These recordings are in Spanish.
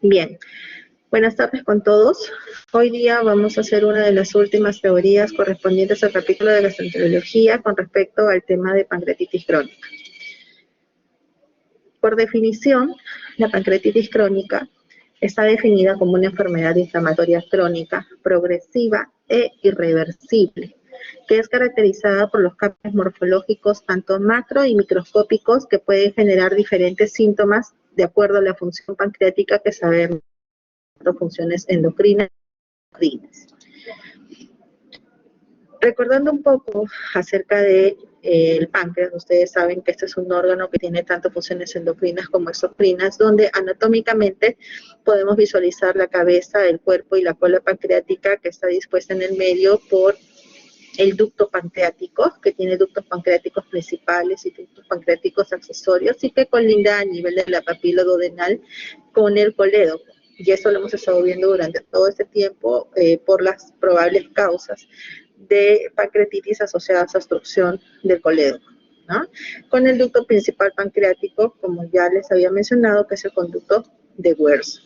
Bien, buenas tardes con todos. Hoy día vamos a hacer una de las últimas teorías correspondientes al capítulo de gastroenterología con respecto al tema de pancreatitis crónica. Por definición, la pancreatitis crónica está definida como una enfermedad inflamatoria crónica, progresiva e irreversible, que es caracterizada por los cambios morfológicos tanto macro y microscópicos que pueden generar diferentes síntomas de acuerdo a la función pancreática que sabemos, funciones endocrinas. Recordando un poco acerca de el páncreas, ustedes saben que este es un órgano que tiene tanto funciones endocrinas como exocrinas, donde anatómicamente podemos visualizar la cabeza, el cuerpo y la cola pancreática que está dispuesta en el medio por el ducto pancreático, que tiene ductos pancreáticos principales y ductos pancreáticos accesorios y que colinda a nivel de la papila duodenal con el colédoco. Y eso lo hemos estado viendo durante todo este tiempo por las probables causas de pancreatitis asociadas a obstrucción del colédoco, ¿no? Con el ducto principal pancreático, como ya les había mencionado, que es el conducto de Wilson.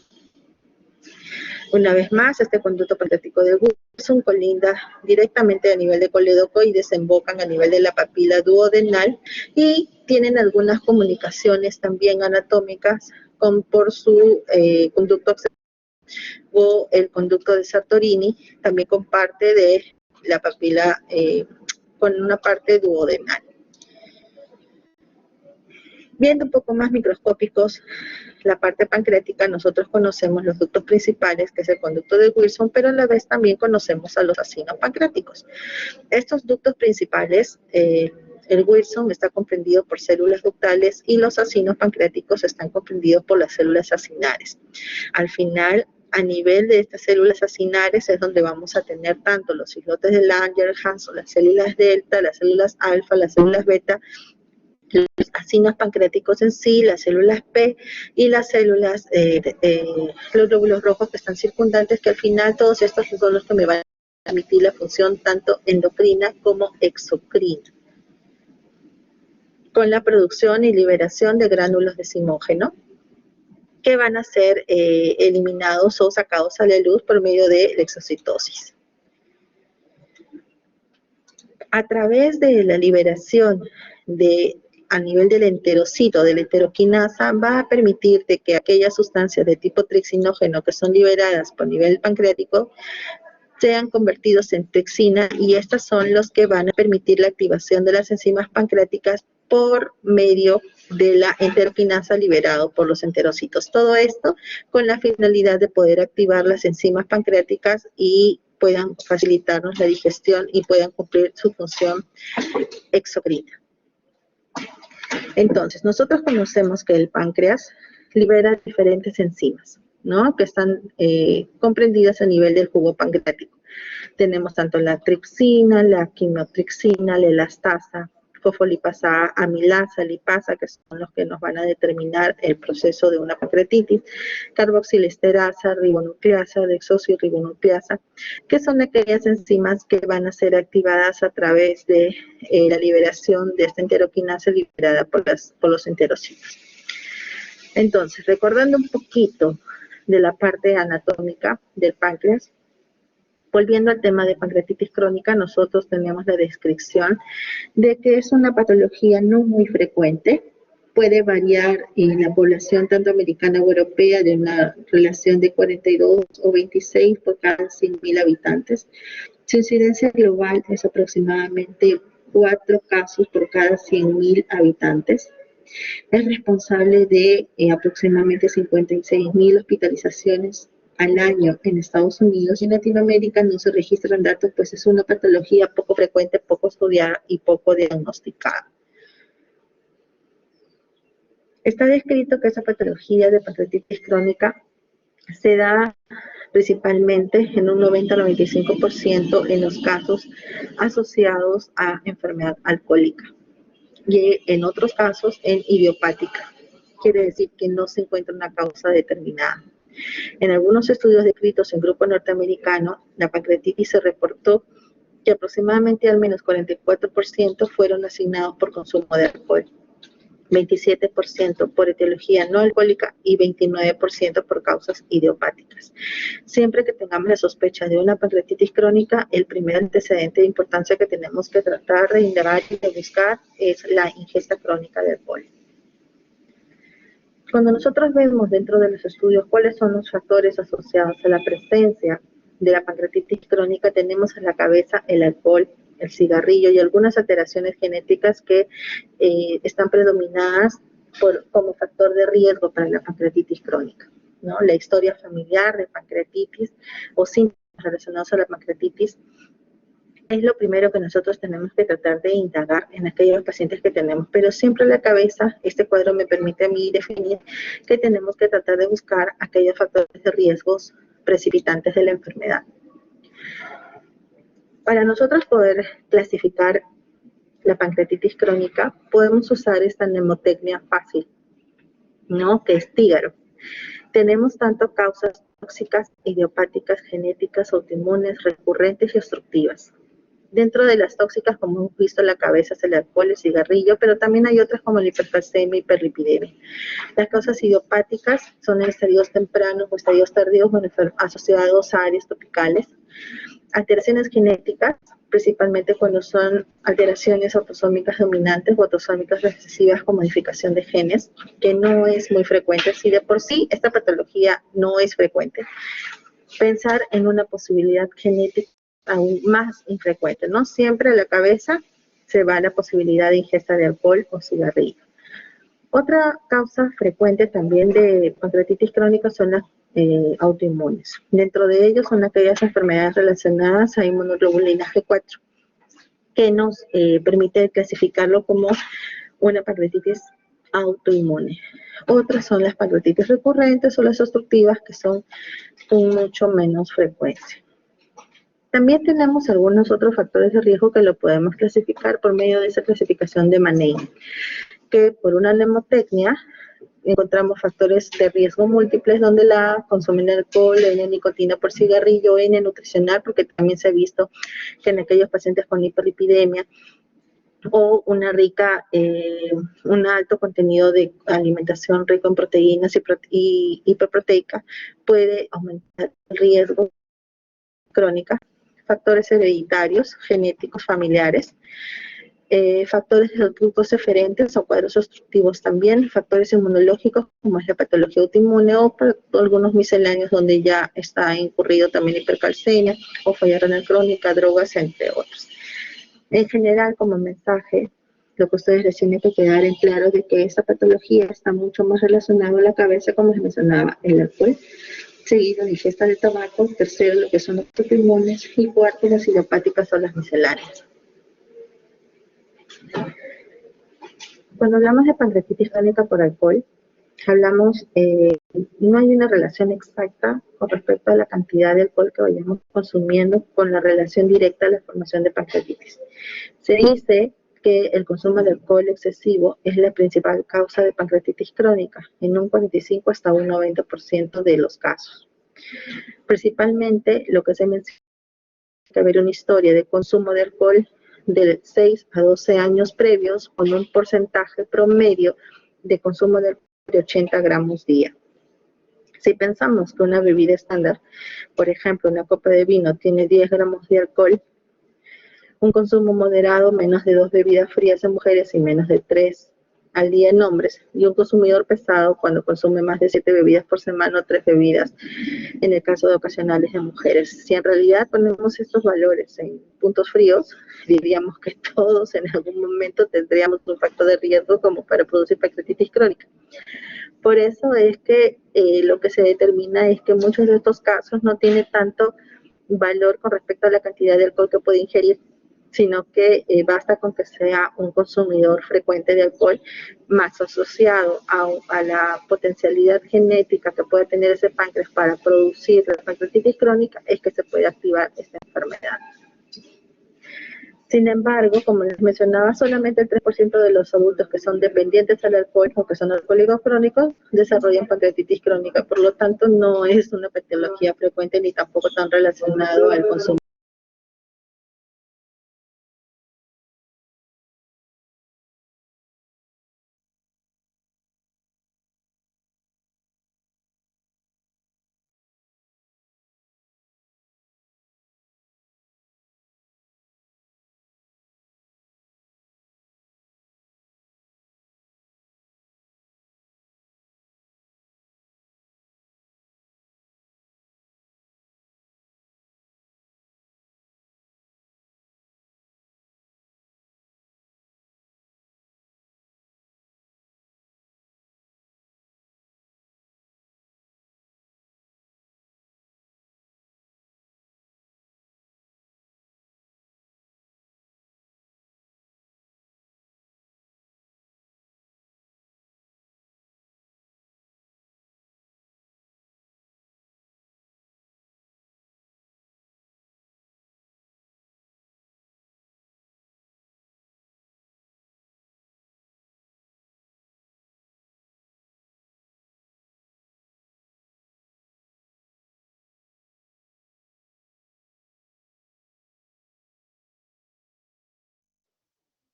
Una vez más, este conducto pancreático de Wilson colinda directamente a nivel de colédoco y desembocan a nivel de la papila duodenal y tienen algunas comunicaciones también anatómicas por su conducto o el conducto de Sartorini, también con parte de la papila, con una parte duodenal. Viendo un poco más microscópicos, la parte pancreática, nosotros conocemos los ductos principales, que es el conducto de Wilson, pero a la vez también conocemos a los acinos pancreáticos. Estos ductos principales, el Wilson está comprendido por células ductales y los acinos pancreáticos están comprendidos por las células acinares. Al final, a nivel de estas células acinares es donde vamos a tener tanto los islotes de Langerhans o las células delta, las células alfa, las células beta, los acinos pancreáticos en sí, las células P y las células, los glóbulos rojos que están circundantes, que al final todos estos son los que me van a permitir la función tanto endocrina como exocrina, con la producción y liberación de gránulos de simógeno, que van a ser eliminados o sacados a la luz por medio de la exocitosis. A través de la liberación a nivel del enterocito, de la enteroquinasa, va a permitir de que aquellas sustancias de tipo trixinógeno que son liberadas por nivel pancreático sean convertidos en trixina, y estas son los que van a permitir la activación de las enzimas pancreáticas por medio de la enteroquinasa liberado por los enterocitos. Todo esto con la finalidad de poder activar las enzimas pancreáticas y puedan facilitarnos la digestión y puedan cumplir su función exocrina. Entonces, nosotros conocemos que el páncreas libera diferentes enzimas, ¿no? Que están comprendidas a nivel del jugo pancreático. Tenemos tanto la tripsina, la quimotripsina, la elastasa, fosfolipasa, amilasa, lipasa, que son los que nos van a determinar el proceso de una pancreatitis, carboxilesterasa, ribonucleasa, desoxirribonucleasa, que son aquellas enzimas que van a ser activadas a través de la liberación de esta enteroquinasa liberada por los enterocitos. Entonces, recordando un poquito de la parte anatómica del páncreas, volviendo al tema de pancreatitis crónica, nosotros tenemos la descripción de que es una patología no muy frecuente, puede variar en la población tanto americana o europea de una relación de 42 o 26 por cada 100.000 habitantes. Su incidencia global es aproximadamente 4 casos por cada 100.000 habitantes. Es responsable de aproximadamente 56.000 hospitalizaciones al año en Estados Unidos, y en Latinoamérica no se registran datos, pues es una patología poco frecuente, poco estudiada y poco diagnosticada. Está descrito que esa patología de pancreatitis crónica se da principalmente en un 90-95% en los casos asociados a enfermedad alcohólica y en otros casos en idiopática. Quiere decir que no se encuentra una causa determinada. En algunos estudios descritos en grupo norteamericano, la pancreatitis se reportó que aproximadamente al menos 44% fueron asignados por consumo de alcohol. 27% por etiología no alcohólica y 29% por causas idiopáticas. Siempre que tengamos la sospecha de una pancreatitis crónica, el primer antecedente de importancia que tenemos que tratar de indagar y de buscar es la ingesta crónica de alcohol. Cuando nosotros vemos dentro de los estudios cuáles son los factores asociados a la presencia de la pancreatitis crónica, tenemos en la cabeza el alcohol, el cigarrillo y algunas alteraciones genéticas que están predominadas como factor de riesgo para la pancreatitis crónica, ¿no? La historia familiar de pancreatitis o síntomas relacionados a la pancreatitis es lo primero que nosotros tenemos que tratar de indagar en aquellos pacientes que tenemos, pero siempre en la cabeza, este cuadro me permite a mí definir que tenemos que tratar de buscar aquellos factores de riesgos precipitantes de la enfermedad. Para nosotros poder clasificar la pancreatitis crónica, podemos usar esta mnemotecnia fácil, ¿no? Que es TIGARO. Tenemos tanto causas tóxicas, idiopáticas, genéticas, autoinmunes, recurrentes y obstructivas. Dentro de las tóxicas, como hemos visto, la cabeza es el alcohol, el cigarrillo, pero también hay otras como la hipercalcemia y hiperlipidemia. Las causas idiopáticas son en estadios tempranos o estadios tardíos asociados a áreas tropicales. Alteraciones genéticas, principalmente cuando son alteraciones autosómicas dominantes o autosómicas recesivas con modificación de genes, que no es muy frecuente. Si de por sí esta patología no es frecuente, pensar en una posibilidad genética aún más infrecuente, ¿no? Siempre a la cabeza se va la posibilidad de ingesta de alcohol o cigarrillo. Otra causa frecuente también de pancreatitis crónica son las autoinmunes. Dentro de ellos son aquellas enfermedades relacionadas a inmunoglobulina G4, que nos permite clasificarlo como una pancreatitis autoinmune. Otras son las pancreatitis recurrentes o las obstructivas, que son con mucho menos frecuencia. También tenemos algunos otros factores de riesgo que lo podemos clasificar por medio de esa clasificación de Manning, que por una mnemotecnia encontramos factores de riesgo múltiples donde la consumen alcohol, N nicotina por cigarrillo, N nutricional, porque también se ha visto que en aquellos pacientes con hiperlipidemia o un alto contenido de alimentación rico en proteínas y hiperproteica puede aumentar el riesgo crónica. Factores hereditarios, genéticos, familiares, factores de grupos diferentes o cuadros obstructivos también, factores inmunológicos como es la patología autoinmune o algunos misceláneos donde ya está incurrido también hipercalcemia o falla renal crónica, drogas, entre otros. En general, como mensaje, lo que ustedes les tienen que quedar en claro de que esta patología está mucho más relacionada a la cabeza, como les mencionaba, el alcohol, seguido de ingesta de tabaco, tercero lo que son los autoinmunes y cuarto las idiopáticas o las misceláneas. Cuando hablamos de pancreatitis crónica por alcohol, no hay una relación exacta con respecto a la cantidad de alcohol que vayamos consumiendo con la relación directa a la formación de pancreatitis. Se dice que el consumo de alcohol excesivo es la principal causa de pancreatitis crónica, en un 45 hasta un 90% de los casos. Principalmente lo que se menciona es que haber una historia de consumo de alcohol de 6 a 12 años previos con un porcentaje promedio de consumo de alcohol de 80 gramos día. Si pensamos que una bebida estándar, por ejemplo, una copa de vino tiene 10 gramos de alcohol, un consumo moderado, menos de 2 bebidas frías en mujeres y menos de 3 al día en hombres, y un consumidor pesado cuando consume más de 7 bebidas por semana o 3 bebidas en el caso de ocasionales de mujeres. Si en realidad ponemos estos valores en puntos fríos, diríamos que todos en algún momento tendríamos un factor de riesgo como para producir pancreatitis crónica. Por eso es que lo que se determina es que muchos de estos casos no tienen tanto valor con respecto a la cantidad de alcohol que puede ingerir, sino que basta con que sea un consumidor frecuente de alcohol, más asociado a la potencialidad genética que puede tener ese páncreas para producir la pancreatitis crónica, es que se puede activar esta enfermedad. Sin embargo, como les mencionaba, solamente el 3% de los adultos que son dependientes al alcohol o que son alcohólicos crónicos desarrollan pancreatitis crónica, por lo tanto no es una patología frecuente ni tampoco tan relacionado al consumo.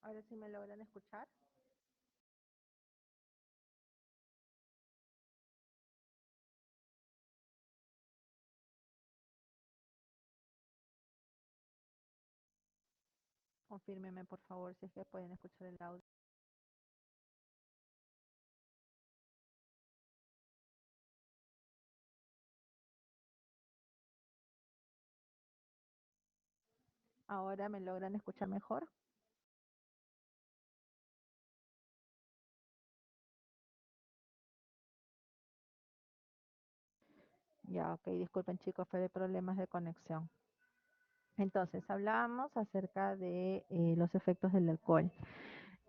Ahora sí me logran escuchar. Confírmeme, por favor, si es que pueden escuchar el audio. Ahora me logran escuchar mejor. Ya, ok, disculpen chicos, fue de problemas de conexión. Entonces, hablábamos acerca de los efectos del alcohol.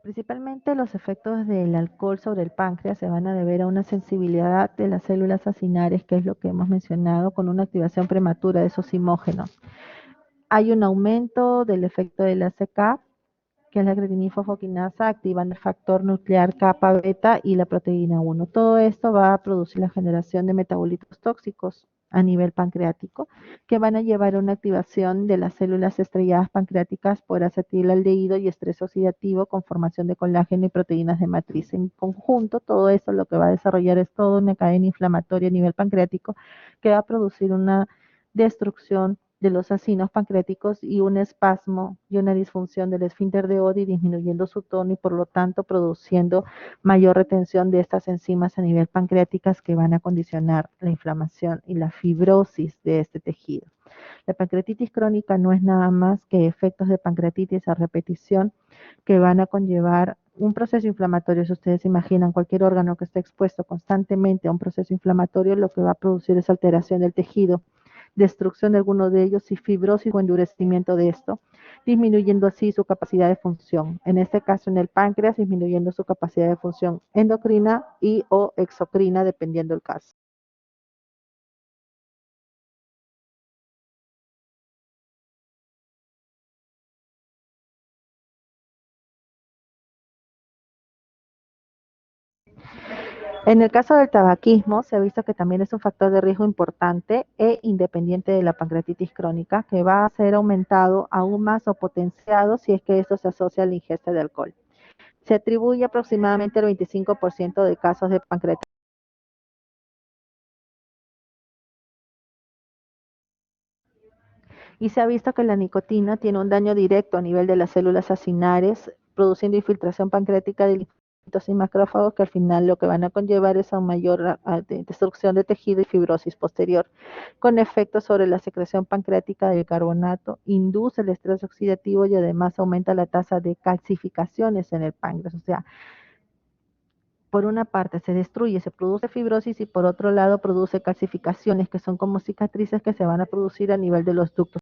Principalmente los efectos del alcohol sobre el páncreas se van a deber a una sensibilidad de las células acinares, que es lo que hemos mencionado, con una activación prematura de esos simógenos. Hay un aumento del efecto de la CK, que es la creatinina activando el factor nuclear kappa beta y la proteína 1. Todo esto va a producir la generación de metabolitos tóxicos a nivel pancreático, que van a llevar a una activación de las células estrelladas pancreáticas por acetilaldehído y estrés oxidativo con formación de colágeno y proteínas de matriz. En conjunto, todo esto lo que va a desarrollar es toda una cadena inflamatoria a nivel pancreático que va a producir una destrucción de los acinos pancreáticos y un espasmo y una disfunción del esfínter de Oddi, disminuyendo su tono y por lo tanto produciendo mayor retención de estas enzimas a nivel pancreáticas que van a condicionar la inflamación y la fibrosis de este tejido. La pancreatitis crónica no es nada más que efectos de pancreatitis a repetición que van a conllevar un proceso inflamatorio. Si ustedes imaginan cualquier órgano que esté expuesto constantemente a un proceso inflamatorio, lo que va a producir es alteración del tejido, destrucción de alguno de ellos y fibrosis o endurecimiento de esto, disminuyendo así su capacidad de función. En este caso, en el páncreas, disminuyendo su capacidad de función endocrina y o exocrina, dependiendo del caso. En el caso del tabaquismo, se ha visto que también es un factor de riesgo importante e independiente de la pancreatitis crónica, que va a ser aumentado aún más o potenciado si es que esto se asocia a la ingesta de alcohol. Se atribuye aproximadamente el 25% de casos de pancreatitis. Y se ha visto que la nicotina tiene un daño directo a nivel de las células acinares, produciendo infiltración pancreática de linfocitos y macrófagos que al final lo que van a conllevar es a mayor destrucción de tejido y fibrosis posterior, con efectos sobre la secreción pancreática de carbonato, induce el estrés oxidativo y además aumenta la tasa de calcificaciones en el páncreas. O sea, por una parte se destruye, se produce fibrosis y por otro lado produce calcificaciones que son como cicatrices que se van a producir a nivel de los ductos.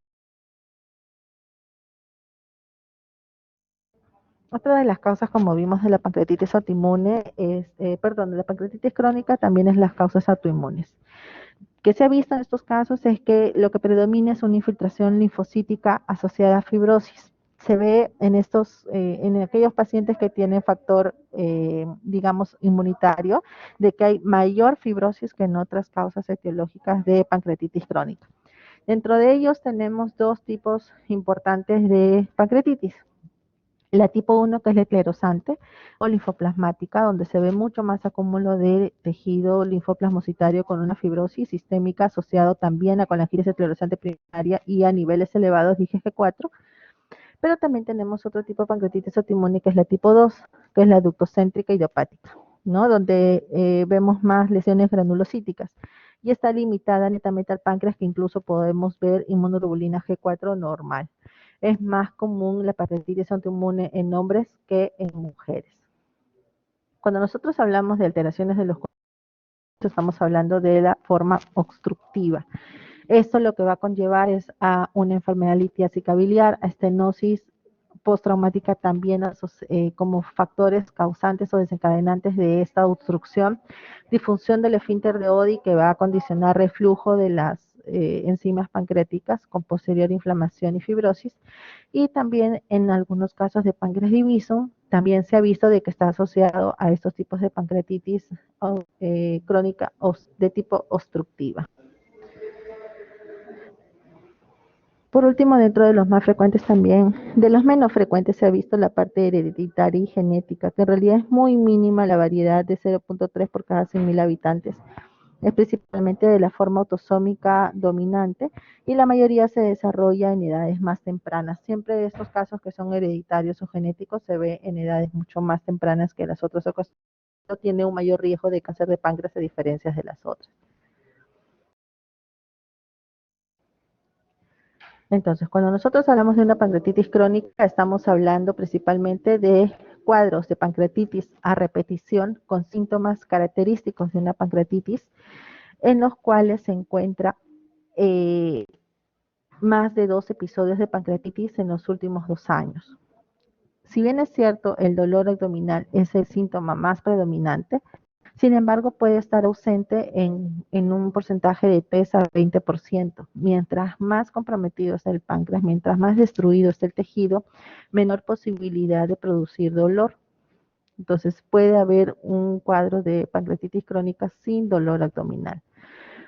Otra de las causas, como vimos, de la pancreatitis autoinmune de la pancreatitis crónica también es las causas autoinmunes. ¿Qué se ha visto en estos casos? Es que lo que predomina es una infiltración linfocítica asociada a fibrosis. Se ve en aquellos pacientes que tienen factor, digamos, inmunitario, de que hay mayor fibrosis que en otras causas etiológicas de pancreatitis crónica. Dentro de ellos tenemos dos tipos importantes de pancreatitis. La tipo 1, que es la esclerosante o linfoplasmática, donde se ve mucho más acúmulo de tejido linfoplasmocitario con una fibrosis sistémica asociado también a colangitis esclerosante primaria y a niveles elevados de IgG4. Pero también tenemos otro tipo de pancreatitis autoinmune, que es la tipo 2, que es la ductocéntrica idiopática, ¿no? Donde vemos más lesiones granulocíticas y está limitada netamente al páncreas, que incluso podemos ver inmunoglobulina G4 normal. Es más común la pancreatitis autoinmune en hombres que en mujeres. Cuando nosotros hablamos de alteraciones de los cuerpos, estamos hablando de la forma obstructiva. Esto lo que va a conllevar es a una enfermedad litiásica biliar, a estenosis postraumática también como factores causantes o desencadenantes de esta obstrucción, disfunción del esfínter de Oddi que va a condicionar reflujo de las enzimas pancreáticas con posterior inflamación y fibrosis, y también en algunos casos de páncreas diviso, también se ha visto de que está asociado a estos tipos de pancreatitis crónica de tipo obstructiva. Por último, dentro de los más frecuentes también, de los menos frecuentes se ha visto la parte hereditaria y genética, que en realidad es muy mínima la variedad de 0.3 por cada 100.000 habitantes. Es principalmente de la forma autosómica dominante y la mayoría se desarrolla en edades más tempranas. Siempre estos casos que son hereditarios o genéticos se ve en edades mucho más tempranas que las otras ocasiones. No tiene un mayor riesgo de cáncer de páncreas a diferencia de las otras. Entonces, cuando nosotros hablamos de una pancreatitis crónica, estamos hablando principalmente de cuadros de pancreatitis a repetición con síntomas característicos de una pancreatitis, en los cuales se encuentra eh, más de 2 episodios de pancreatitis en los últimos 2 años. Si bien es cierto, el dolor abdominal es el síntoma más predominante, sin embargo, puede estar ausente en un porcentaje de 3 a 20%. Mientras más comprometido está el páncreas, mientras más destruido está el tejido, menor posibilidad de producir dolor. Entonces, puede haber un cuadro de pancreatitis crónica sin dolor abdominal.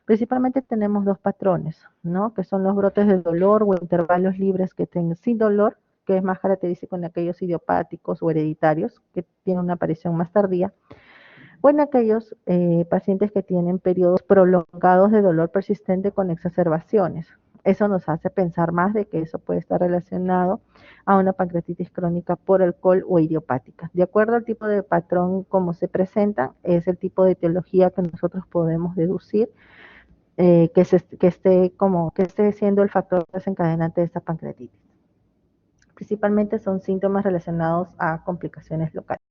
Principalmente tenemos dos patrones, ¿no? Que son los brotes de dolor o intervalos libres que tengan sin dolor, que es más característico en aquellos idiopáticos o hereditarios, que tienen una aparición más tardía, o en aquellos pacientes que tienen periodos prolongados de dolor persistente con exacerbaciones. Eso nos hace pensar más de que eso puede estar relacionado a una pancreatitis crónica por alcohol o idiopática. De acuerdo al tipo de patrón como se presenta, es el tipo de etiología que nosotros podemos deducir que esté siendo el factor desencadenante de esta pancreatitis. Principalmente son síntomas relacionados a complicaciones locales.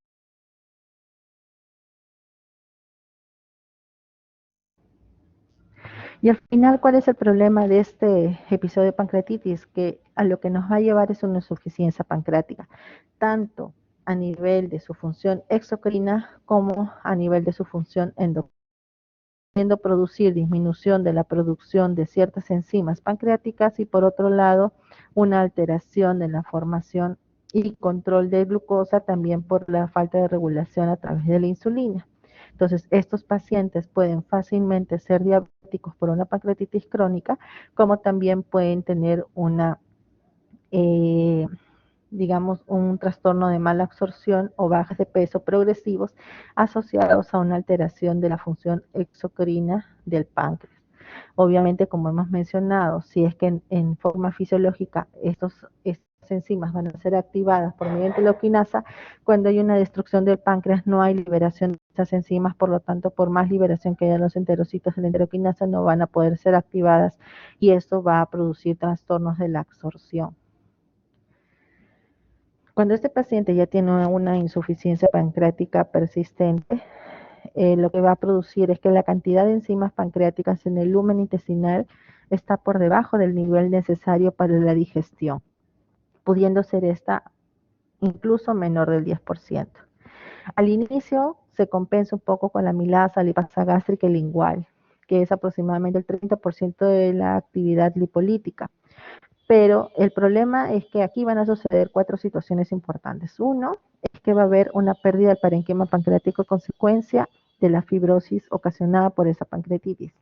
Y al final, ¿cuál es el problema de este episodio de pancreatitis? Que a lo que nos va a llevar es una insuficiencia pancreática, tanto a nivel de su función exocrina como a nivel de su función endocrina, pudiendo producir disminución de la producción de ciertas enzimas pancreáticas y por otro lado una alteración en la formación y control de glucosa también por la falta de regulación a través de la insulina. Entonces, estos pacientes pueden fácilmente ser diabéticos por una pancreatitis crónica, como también pueden tener una, eh, digamos, un trastorno de mala absorción o bajas de peso progresivos asociados a una alteración de la función exocrina del páncreas. Obviamente, como hemos mencionado, si es que en forma fisiológica estas enzimas van a ser activadas por medio de enteroquinasa, cuando hay una destrucción del páncreas no hay liberación de estas enzimas, por lo tanto, por más liberación que haya en los enterocitos de la enteroquinasa, no van a poder ser activadas y esto va a producir trastornos de la absorción. Cuando este paciente ya tiene una insuficiencia pancreática persistente, lo que va a producir es que la cantidad de enzimas pancreáticas en el lumen intestinal está por debajo del nivel necesario para la digestión, pudiendo ser esta incluso menor del 10%. Al inicio se compensa un poco con la amilasa, lipasa gástrica y lingual, que es aproximadamente el 30% de la actividad lipolítica. Pero el problema es que aquí van a suceder 4 situaciones importantes. Uno es que va a haber una pérdida del parenquima pancreático a consecuencia de la fibrosis ocasionada por esa pancreatitis.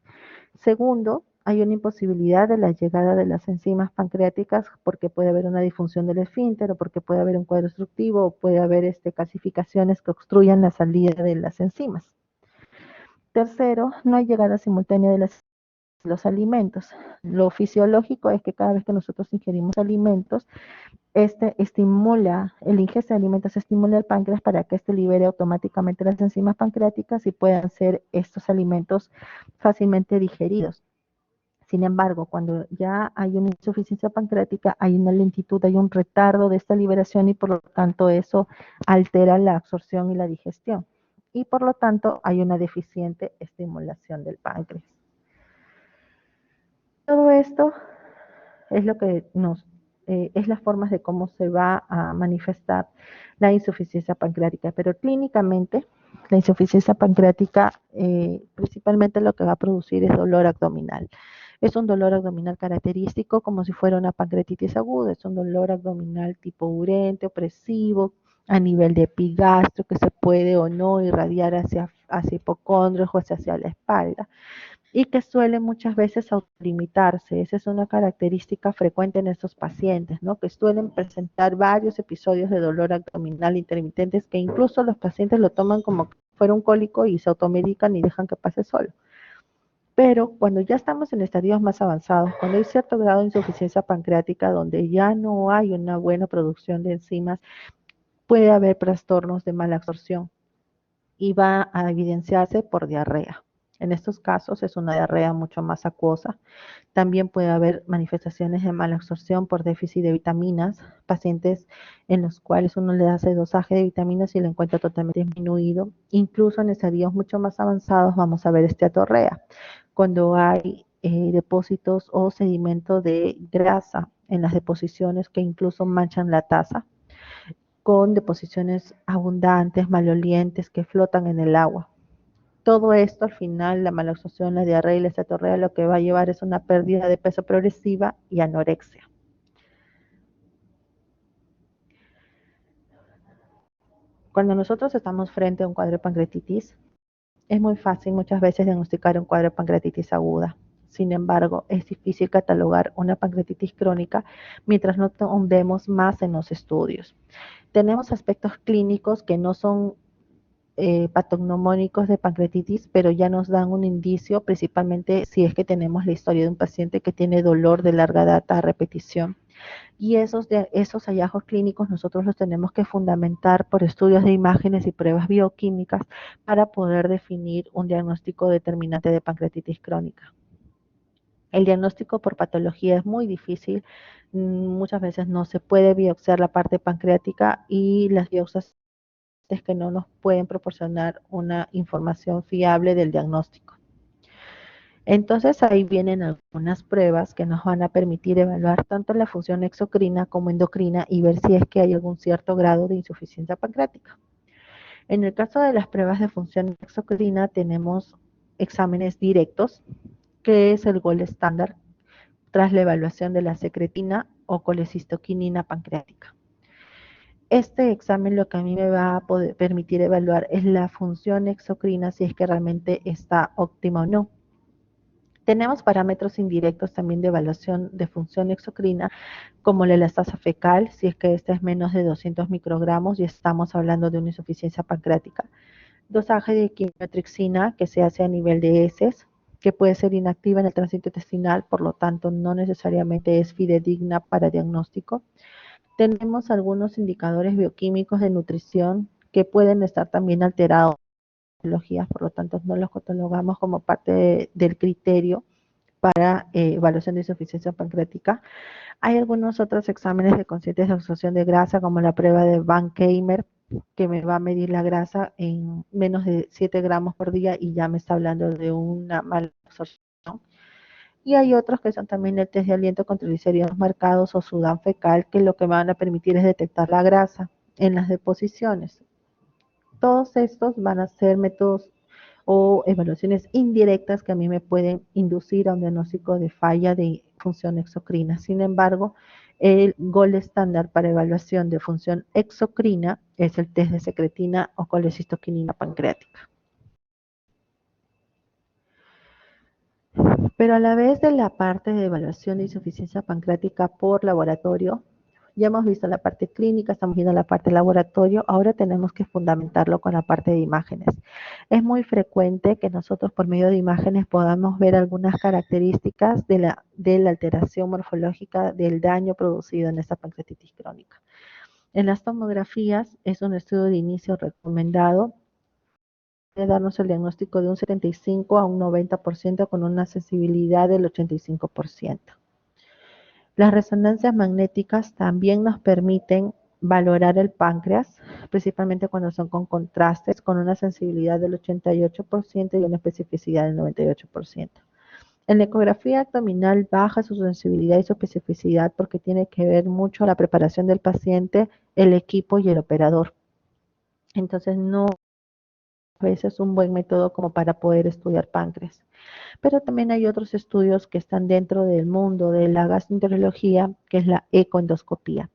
Segundo, hay una imposibilidad de la llegada de las enzimas pancreáticas porque puede haber una disfunción del esfínter o porque puede haber un cuadro obstructivo o puede haber calcificaciones que obstruyan la salida de las enzimas. Tercero, no hay llegada simultánea de los alimentos. Lo fisiológico es que cada vez que nosotros ingerimos alimentos, el ingesta de alimentos estimula el páncreas para que libere automáticamente las enzimas pancreáticas y puedan ser estos alimentos fácilmente digeridos. Sin embargo, cuando ya hay una insuficiencia pancreática, hay una lentitud, hay un retardo de esta liberación y por lo tanto eso altera la absorción y la digestión. Y por lo tanto hay una deficiente estimulación del páncreas. Todo esto es lo que es las formas de cómo se va a manifestar la insuficiencia pancreática, pero clínicamente la insuficiencia pancreática principalmente lo que va a producir es dolor abdominal. Es un dolor abdominal característico como si fuera una pancreatitis aguda, es un dolor abdominal tipo urente, opresivo, a nivel de epigastrio que se puede o no irradiar hacia hipocondrios o hacia la espalda. y que suele muchas veces autolimitarse. Esa es una característica frecuente en estos pacientes, ¿no? Que suelen presentar varios episodios de dolor abdominal intermitentes que incluso los pacientes lo toman como si fuera un cólico y se automedican y dejan que pase solo. Pero cuando ya estamos en estadios más avanzados, cuando hay cierto grado de insuficiencia pancreática donde ya no hay una buena producción de enzimas, puede haber trastornos de mala absorción y va a evidenciarse por diarrea. En estos casos es una diarrea mucho más acuosa. También puede haber manifestaciones de mala absorción por déficit de vitaminas, pacientes en los cuales uno le hace dosaje de vitaminas y lo encuentra totalmente disminuido. Incluso en estadios mucho más avanzados vamos a ver esteatorrea, cuando hay depósitos o sedimento de grasa en las deposiciones que incluso manchan la taza, con deposiciones abundantes, malolientes que flotan en el agua. Todo esto al final, la malabsorción, la diarrea y la esteatorrea, lo que va a llevar es una pérdida de peso progresiva y anorexia. Cuando nosotros estamos frente a un cuadro de pancreatitis, es muy fácil muchas veces diagnosticar un cuadro de pancreatitis aguda. Sin embargo, es difícil catalogar una pancreatitis crónica mientras no ahondemos más en los estudios. Tenemos aspectos clínicos que no son patognomónicos de pancreatitis, pero ya nos dan un indicio, principalmente si es que tenemos la historia de un paciente que tiene dolor de larga data a repetición. Y esos hallazgos clínicos nosotros los tenemos que fundamentar por estudios de imágenes y pruebas bioquímicas para poder definir un diagnóstico determinante de pancreatitis crónica. El diagnóstico por patología es muy difícil, muchas veces no se puede biopsiar la parte pancreática y las biopsias es que no nos pueden proporcionar una información fiable del diagnóstico. Entonces ahí vienen algunas pruebas que nos van a permitir evaluar tanto la función exocrina como endocrina y ver si es que hay algún cierto grado de insuficiencia pancreática. En el caso de las pruebas de función exocrina tenemos exámenes directos, que es el gold estándar tras la evaluación de la secretina o colecistoquinina pancreática. Este examen lo que a mí me va a poder permitir evaluar es la función exocrina, si es que realmente está óptima o no. Tenemos parámetros indirectos también de evaluación de función exocrina, como la elastasa fecal, si es que esta es menos de 200 microgramos y estamos hablando de una insuficiencia pancreática. Dosaje de quimiotrixina que se hace a nivel de heces, que puede ser inactiva en el tránsito intestinal, por lo tanto no necesariamente es fidedigna para diagnóstico. Tenemos algunos indicadores bioquímicos de nutrición que pueden estar también alterados en patologías, por lo tanto no los catalogamos como del criterio para evaluación de insuficiencia pancreática. Hay algunos otros exámenes de conscientes de absorción de grasa, como la prueba de Van Keimer, que me va a medir la grasa en menos de 7 gramos por día y ya me está hablando de una mala absorción. Y hay otros que son también el test de aliento con triglicéridos marcados o sudán fecal, que lo que van a permitir es detectar la grasa en las deposiciones. Todos estos van a ser métodos o evaluaciones indirectas que a mí me pueden inducir a un diagnóstico de falla de función exocrina. Sin embargo, el gold estándar para evaluación de función exocrina es el test de secretina o colecistoquinina pancreática. Pero a la vez de la parte de evaluación de insuficiencia pancreática por laboratorio, ya hemos visto la parte clínica, estamos viendo la parte laboratorio, ahora tenemos que fundamentarlo con la parte de imágenes. Es muy frecuente que nosotros por medio de imágenes podamos ver algunas características de la alteración morfológica del daño producido en esta pancreatitis crónica. En las tomografías es un estudio de inicio recomendado de darnos el diagnóstico de un 75 a un 90% con una sensibilidad del 85%. Las resonancias magnéticas también nos permiten valorar el páncreas, principalmente cuando son con contrastes, con una sensibilidad del 88% y una especificidad del 98%. En la ecografía abdominal baja su sensibilidad y su especificidad porque tiene que ver mucho la preparación del paciente, el equipo y el operador. Entonces no a veces un buen método como para poder estudiar páncreas. Pero también hay otros estudios que están dentro del mundo de la gastroenterología, que es la ecoendoscopía.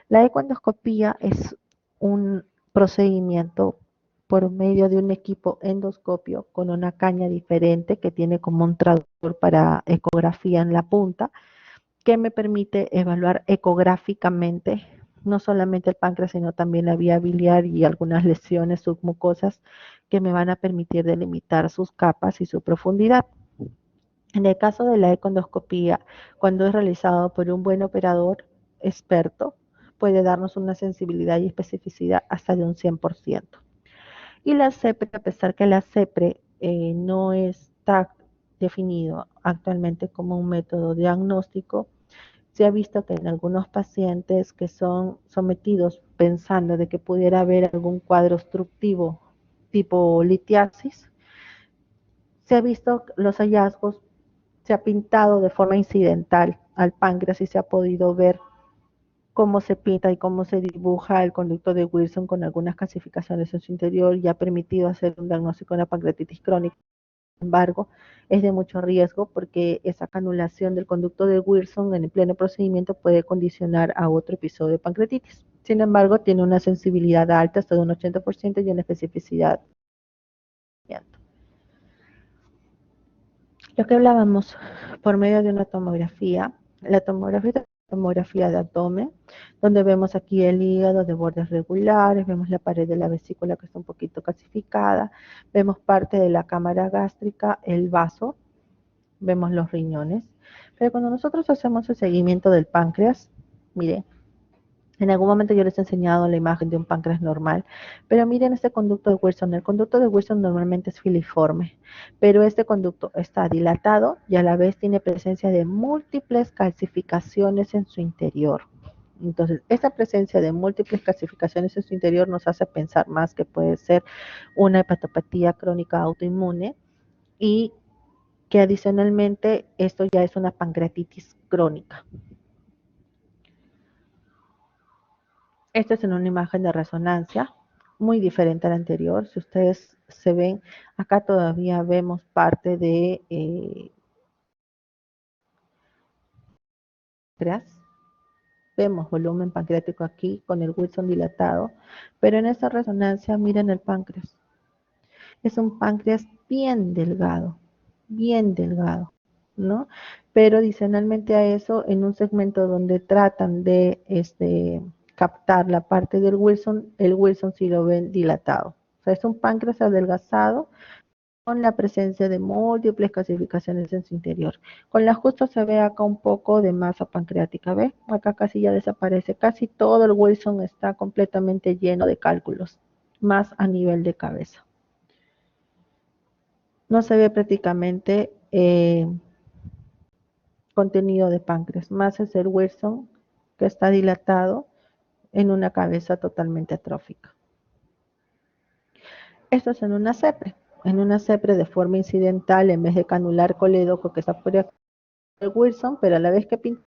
La ecoendoscopía es un procedimiento por medio de un equipo endoscopio con una caña diferente que tiene como un traductor para ecografía en la punta, que me permite evaluar ecográficamente no solamente el páncreas, sino también la vía biliar y algunas lesiones submucosas que me van a permitir delimitar sus capas y su profundidad. En el caso de la econdoscopía, cuando es realizado por un buen operador experto, puede darnos una sensibilidad y especificidad hasta de un 100%. Y la CEPRE, a pesar que la CEPRE no está definido actualmente como un método diagnóstico, se ha visto que en algunos pacientes que son sometidos pensando de que pudiera haber algún cuadro obstructivo tipo litiasis, se ha visto los hallazgos, se ha pintado de forma incidental al páncreas y se ha podido ver cómo se pinta y cómo se dibuja el conducto de Wilson con algunas calcificaciones en su interior y ha permitido hacer un diagnóstico de la pancreatitis crónica. Sin embargo, es de mucho riesgo porque esa canulación del conducto de Wilson en el pleno procedimiento puede condicionar a otro episodio de pancreatitis. Sin embargo, tiene una sensibilidad alta, hasta de un 80% y una especificidad. Lo que hablábamos por medio de una tomografía, la tomografía es la tomografía de abdomen, donde vemos aquí el hígado de bordes regulares, vemos la pared de la vesícula que está un poquito calcificada, vemos parte de la cámara gástrica, el vaso, vemos los riñones. Pero cuando nosotros hacemos el seguimiento del páncreas, mire, en algún momento yo les he enseñado la imagen de un páncreas normal, pero miren este conducto de Wilson. El conducto de Wilson normalmente es filiforme, pero este conducto está dilatado y a la vez tiene presencia de múltiples calcificaciones en su interior. Entonces, esta presencia de múltiples calcificaciones en su interior nos hace pensar más que puede ser una hepatopatía crónica autoinmune y que adicionalmente esto ya es una pancreatitis crónica. Esta es en una imagen de resonancia, muy diferente a la anterior. Si ustedes se ven, acá todavía vemos parte de páncreas. Vemos volumen pancreático aquí con el Wilson dilatado, pero en esta resonancia miren el páncreas. Es un páncreas bien delgado, ¿no? Pero adicionalmente a eso, en un segmento donde tratan de captar la parte del Wilson, el Wilson sí lo ven dilatado. O sea, es un páncreas adelgazado con la presencia de múltiples calcificaciones en su interior. Con la justa se ve acá un poco de masa pancreática, ¿ve? Acá casi ya desaparece, casi todo el Wilson está completamente lleno de cálculos, más a nivel de cabeza. No se ve prácticamente contenido de páncreas, más es el Wilson que está dilatado en una cabeza totalmente atrófica. Esto es en una CEPRE de forma incidental en vez de canular colédoco que está por aquí el Wilson, pero a la vez que pinta,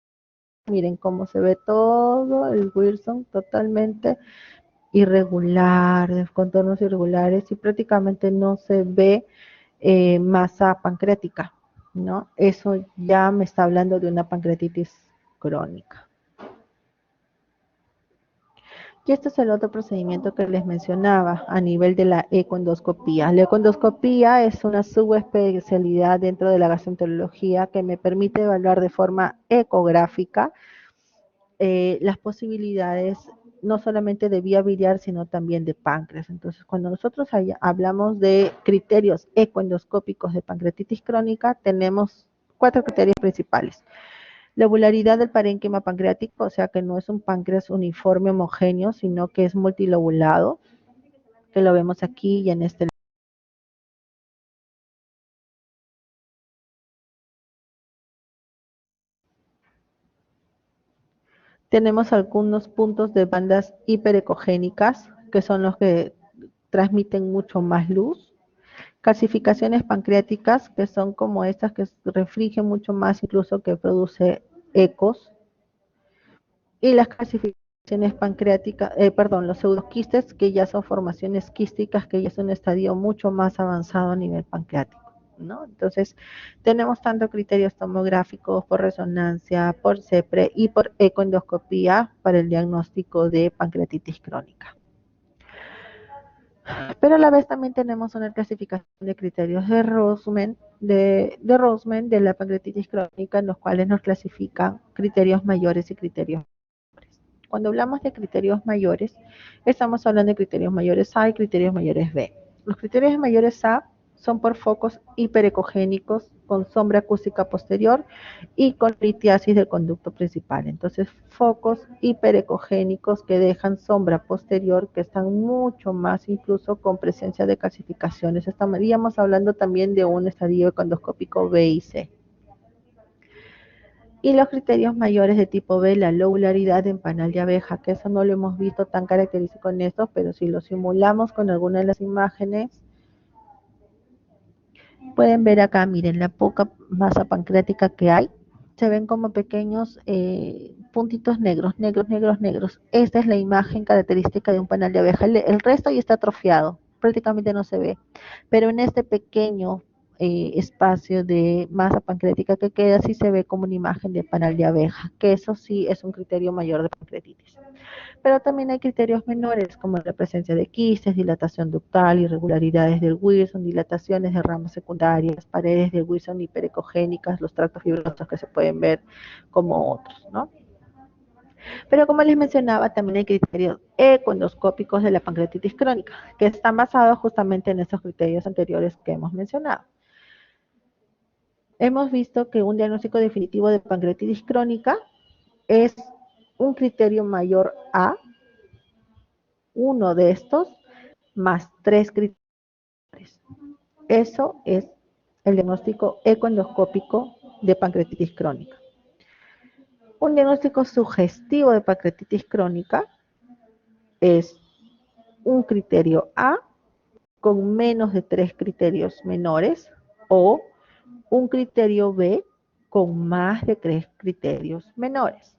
miren cómo se ve todo el Wilson totalmente irregular, de contornos irregulares y prácticamente no se ve masa pancreática, ¿no? Eso ya me está hablando de una pancreatitis crónica. Y este es el otro procedimiento que les mencionaba a nivel de la ecoendoscopía. La ecoendoscopía es una subespecialidad dentro de la gastroenterología que me permite evaluar de forma ecográfica las posibilidades no solamente de vía biliar, sino también de páncreas. Entonces, cuando nosotros hablamos de criterios ecoendoscópicos de pancreatitis crónica, tenemos 4 criterios principales. Lobularidad del parénquima pancreático, o sea que no es un páncreas uniforme homogéneo, sino que es multilobulado, que lo vemos aquí y en este. Tenemos algunos puntos de bandas hiperecogénicas, que son los que transmiten mucho más luz. Calcificaciones pancreáticas, que son como estas que refrigen mucho más, incluso que produce ecos. Y las calcificaciones pancreáticas, los pseudoquistes, que ya son formaciones quísticas, que ya es un estadio mucho más avanzado a nivel pancreático, ¿no? Entonces, tenemos tanto criterios tomográficos por resonancia, por CEPRE y por ecoendoscopía para el diagnóstico de pancreatitis crónica. Pero a la vez también tenemos una clasificación de criterios de Roseman, de la pancreatitis crónica, en los cuales nos clasifican criterios mayores y criterios menores. Cuando hablamos de criterios mayores, estamos hablando de criterios mayores A y criterios mayores B. Los criterios mayores A son por focos hiperecogénicos con sombra acústica posterior y con litiasis del conducto principal. Entonces, focos hiperecogénicos que dejan sombra posterior, que están mucho más incluso con presencia de calcificaciones. Estaríamos hablando también de un estadio econdoscópico B y C. Y los criterios mayores de tipo B, la lobularidad en panal de abeja, que eso no lo hemos visto tan característico en estos, pero si lo simulamos con alguna de las imágenes, pueden ver acá, miren, la poca masa pancreática que hay. Se ven como pequeños puntitos negros, negros, negros, negros. Esta es la imagen característica de un panal de abeja. El resto ya está atrofiado, prácticamente no se ve. Pero en este pequeño espacio de masa pancreática que queda, sí se ve como una imagen de panal de abeja, que eso sí es un criterio mayor de pancreatitis. Pero también hay criterios menores, como la presencia de quistes, dilatación ductal, irregularidades del Wilson, dilataciones de ramas secundarias, paredes del Wilson hiperecogénicas, los tractos fibrosos que se pueden ver como otros, ¿no? Pero como les mencionaba, también hay criterios ecoendoscópicos de la pancreatitis crónica, que están basados justamente en estos criterios anteriores que hemos mencionado. Hemos visto que un diagnóstico definitivo de pancreatitis crónica es un criterio mayor a uno de estos más 3 criterios. Eso es el diagnóstico ecoendoscópico de pancreatitis crónica. Un diagnóstico sugestivo de pancreatitis crónica es un criterio A con menos de 3 criterios menores o un criterio B con más de 3 criterios menores.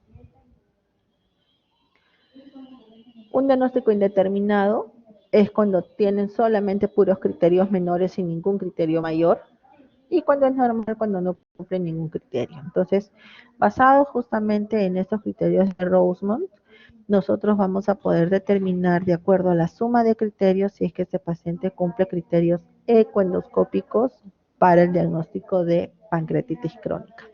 Un diagnóstico indeterminado es cuando tienen solamente puros criterios menores sin ningún criterio mayor, y cuando es normal, cuando no cumple ningún criterio. Entonces, basado justamente en estos criterios de Rosemont, nosotros vamos a poder determinar de acuerdo a la suma de criterios si es que este paciente cumple criterios ecoendoscópicos para el diagnóstico de pancreatitis crónica.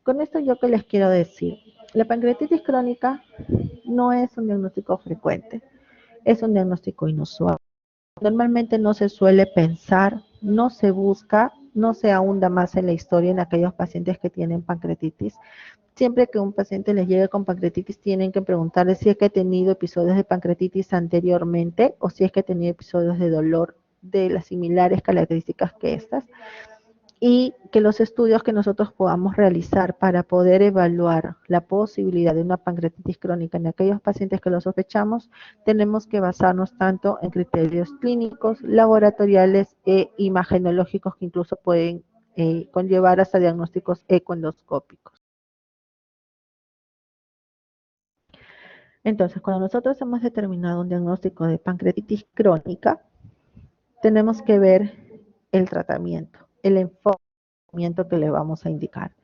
Con esto yo que les quiero decir, la pancreatitis crónica no es un diagnóstico frecuente, es un diagnóstico inusual. Normalmente no se suele pensar, no se busca, no se ahonda más en la historia en aquellos pacientes que tienen pancreatitis. Siempre que un paciente les llegue con pancreatitis, tienen que preguntarle si es que ha tenido episodios de pancreatitis anteriormente o si es que ha tenido episodios de dolor de las similares características que estas, y que los estudios que nosotros podamos realizar para poder evaluar la posibilidad de una pancreatitis crónica en aquellos pacientes que lo sospechamos, tenemos que basarnos tanto en criterios clínicos, laboratoriales e imagenológicos que incluso pueden conllevar hasta diagnósticos ecoendoscópicos. Entonces, cuando nosotros hemos determinado un diagnóstico de pancreatitis crónica, tenemos que ver el tratamiento, el enfoque que le vamos a indicar.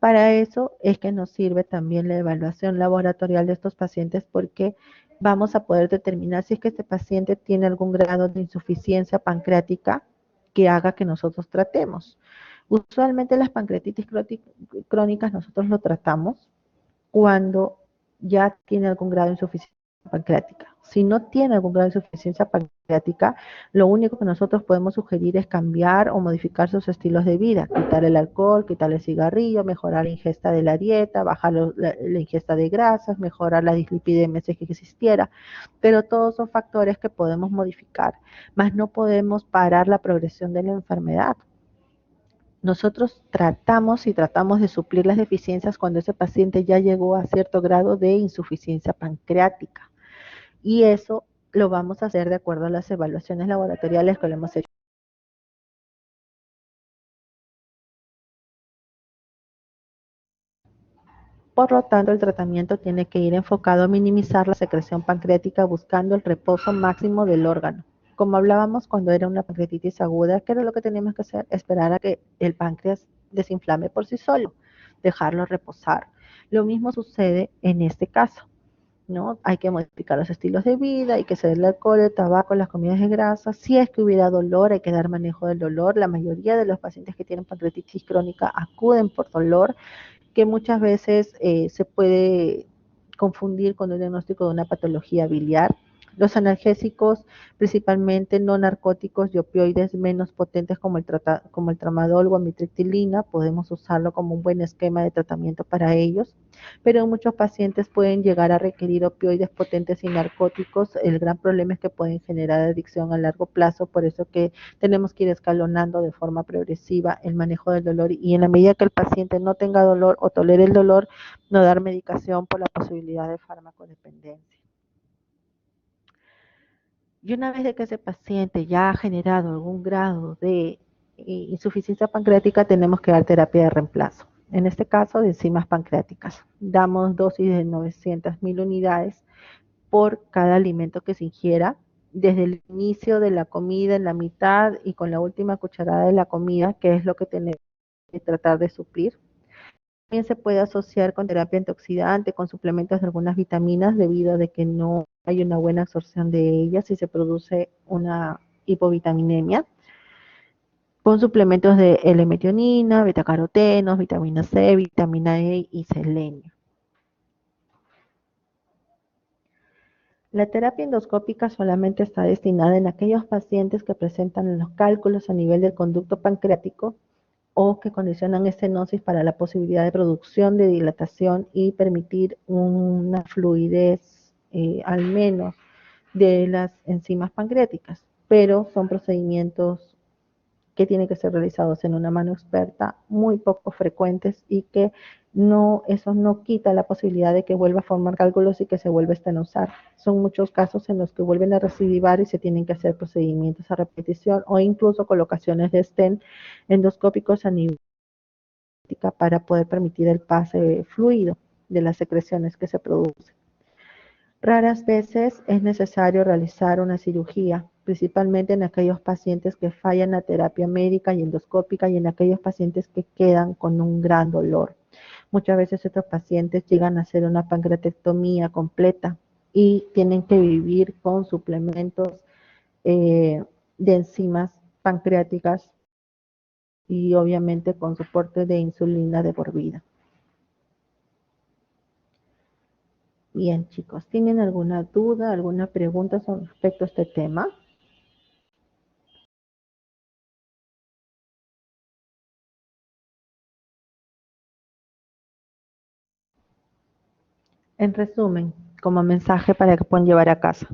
Para eso es que nos sirve también la evaluación laboratorial de estos pacientes, porque vamos a poder determinar si es que este paciente tiene algún grado de insuficiencia pancreática que haga que nosotros tratemos. Usualmente las pancreatitis crónicas nosotros lo tratamos cuando ya tiene algún grado de insuficiencia pancreática. Si no tiene algún grado de insuficiencia pancreática, lo único que nosotros podemos sugerir es cambiar o modificar sus estilos de vida, quitar el alcohol, quitar el cigarrillo, mejorar la ingesta de la dieta, bajar la ingesta de grasas, mejorar la dislipidemia si es que existiera, pero todos son factores que podemos modificar, más no podemos parar la progresión de la enfermedad. Nosotros tratamos de suplir las deficiencias cuando ese paciente ya llegó a cierto grado de insuficiencia pancreática. Y eso lo vamos a hacer de acuerdo a las evaluaciones laboratoriales que lo hemos hecho. Por lo tanto, el tratamiento tiene que ir enfocado a minimizar la secreción pancreática buscando el reposo máximo del órgano. Como hablábamos cuando era una pancreatitis aguda, ¿qué era lo que teníamos que hacer? Esperar a que el páncreas desinflame por sí solo, dejarlo reposar. Lo mismo sucede en este caso. ¿no? Hay que modificar los estilos de vida, hay que ceder el alcohol, el tabaco, las comidas de grasa. Si es que hubiera dolor, hay que dar manejo del dolor. La mayoría de los pacientes que tienen pancreatitis crónica acuden por dolor, que muchas veces se puede confundir con el diagnóstico de una patología biliar. Los analgésicos, principalmente no narcóticos y opioides menos potentes como el tramadol o amitriptilina, podemos usarlo como un buen esquema de tratamiento para ellos, pero en muchos pacientes pueden llegar a requerir opioides potentes y narcóticos. El gran problema es que pueden generar adicción a largo plazo, por eso que tenemos que ir escalonando de forma progresiva el manejo del dolor, y en la medida que el paciente no tenga dolor o tolere el dolor, no dar medicación por la posibilidad de farmacodependencia. Y una vez de que ese paciente ya ha generado algún grado de insuficiencia pancreática, tenemos que dar terapia de reemplazo. En este caso, de enzimas pancreáticas. Damos dosis de 900.000 unidades por cada alimento que se ingiera, desde el inicio de la comida, en la mitad y con la última cucharada de la comida, que es lo que tenemos que tratar de suplir. También se puede asociar con terapia antioxidante, con suplementos de algunas vitaminas, debido a de que no hay una buena absorción de ellas y se produce una hipovitaminemia, con suplementos de L-metionina, betacarotenos, vitamina C, vitamina E y selenio. La terapia endoscópica solamente está destinada en aquellos pacientes que presentan los cálculos a nivel del conducto pancreático o que condicionan estenosis para la posibilidad de producción de dilatación y permitir una fluidez al menos de las enzimas pancreáticas, pero son procedimientos que tienen que ser realizados en una mano experta, muy poco frecuentes, y que eso no quita la posibilidad de que vuelva a formar cálculos y que se vuelva a estenosar. Son muchos casos en los que vuelven a recidivar y se tienen que hacer procedimientos a repetición o incluso colocaciones de stent endoscópicos a nivel para poder permitir el pase fluido de las secreciones que se producen. Raras veces es necesario realizar una cirugía, principalmente en aquellos pacientes que fallan la terapia médica y endoscópica y en aquellos pacientes que quedan con un gran dolor. Muchas veces estos pacientes llegan a hacer una pancreatectomía completa y tienen que vivir con suplementos de enzimas pancreáticas y obviamente con soporte de insulina de por vida. Bien, chicos, ¿tienen alguna duda, alguna pregunta con respecto a este tema? En resumen, como mensaje para que puedan llevar a casa,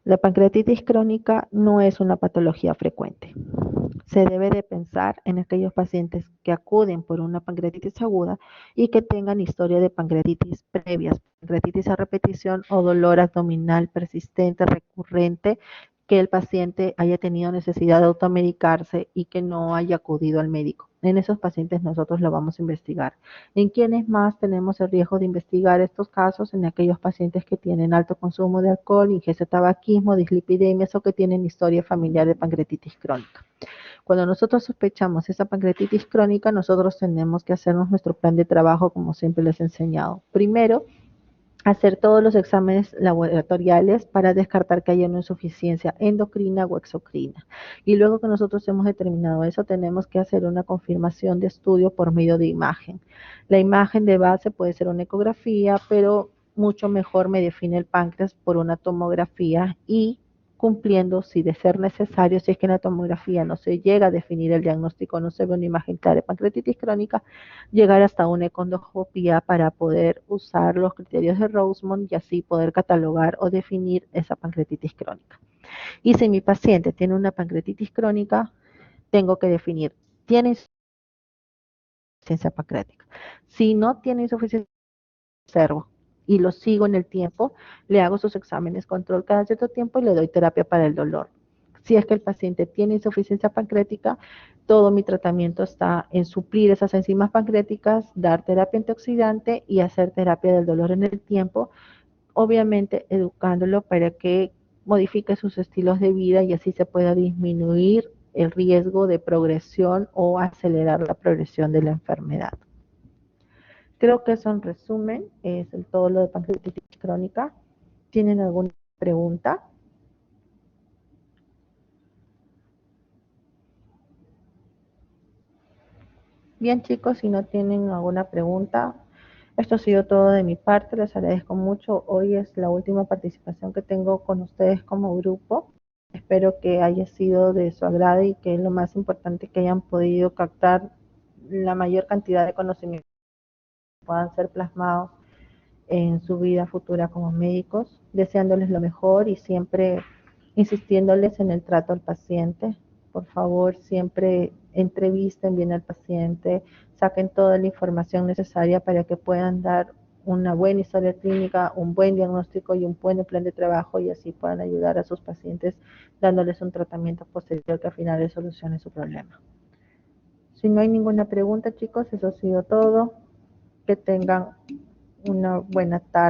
la pancreatitis crónica no es una patología frecuente. Se debe de pensar en aquellos pacientes que acuden por una pancreatitis aguda y que tengan historia de pancreatitis previas, pancreatitis a repetición o dolor abdominal persistente, recurrente, que el paciente haya tenido necesidad de automedicarse y que no haya acudido al médico. En esos pacientes nosotros lo vamos a investigar. ¿En quiénes más tenemos el riesgo de investigar estos casos? En aquellos pacientes que tienen alto consumo de alcohol, ingesta de tabaquismo, dislipidemias o que tienen historia familiar de pancreatitis crónica. Cuando nosotros sospechamos esa pancreatitis crónica, nosotros tenemos que hacernos nuestro plan de trabajo, como siempre les he enseñado. Primero, hacer todos los exámenes laboratoriales para descartar que haya una insuficiencia endocrina o exocrina. Y luego que nosotros hemos determinado eso, tenemos que hacer una confirmación de estudio por medio de imagen. La imagen de base puede ser una ecografía, pero mucho mejor me define el páncreas por una tomografía, y cumpliendo, si de ser necesario, si es que en la tomografía no se llega a definir el diagnóstico, no se ve una imagen clara de pancreatitis crónica, llegar hasta una econdoscopía para poder usar los criterios de Rosemont y así poder catalogar o definir esa pancreatitis crónica. Y si mi paciente tiene una pancreatitis crónica, tengo que definir, ¿tiene insuficiencia pancreática? Si no tiene insuficiencia, observo y lo sigo en el tiempo, le hago sus exámenes control cada cierto tiempo y le doy terapia para el dolor. Si es que el paciente tiene insuficiencia pancreática, todo mi tratamiento está en suplir esas enzimas pancreáticas, dar terapia antioxidante y hacer terapia del dolor en el tiempo, obviamente educándolo para que modifique sus estilos de vida y así se pueda disminuir el riesgo de progresión o acelerar la progresión de la enfermedad. Creo que eso en resumen es todo lo de pancreatitis crónica. ¿Tienen alguna pregunta? Bien, chicos, si no tienen alguna pregunta, esto ha sido todo de mi parte. Les agradezco mucho. Hoy es la última participación que tengo con ustedes como grupo. Espero que haya sido de su agrado y que lo más importante que hayan podido captar la mayor cantidad de conocimientos que puedan ser plasmados en su vida futura como médicos, deseándoles lo mejor y siempre insistiéndoles en el trato al paciente. Por favor, siempre entrevisten bien al paciente, saquen toda la información necesaria para que puedan dar una buena historia clínica, un buen diagnóstico y un buen plan de trabajo y así puedan ayudar a sus pacientes dándoles un tratamiento posterior que al final les solucione su problema. Si no hay ninguna pregunta, chicos, eso ha sido todo. Que tengan una buena tarde.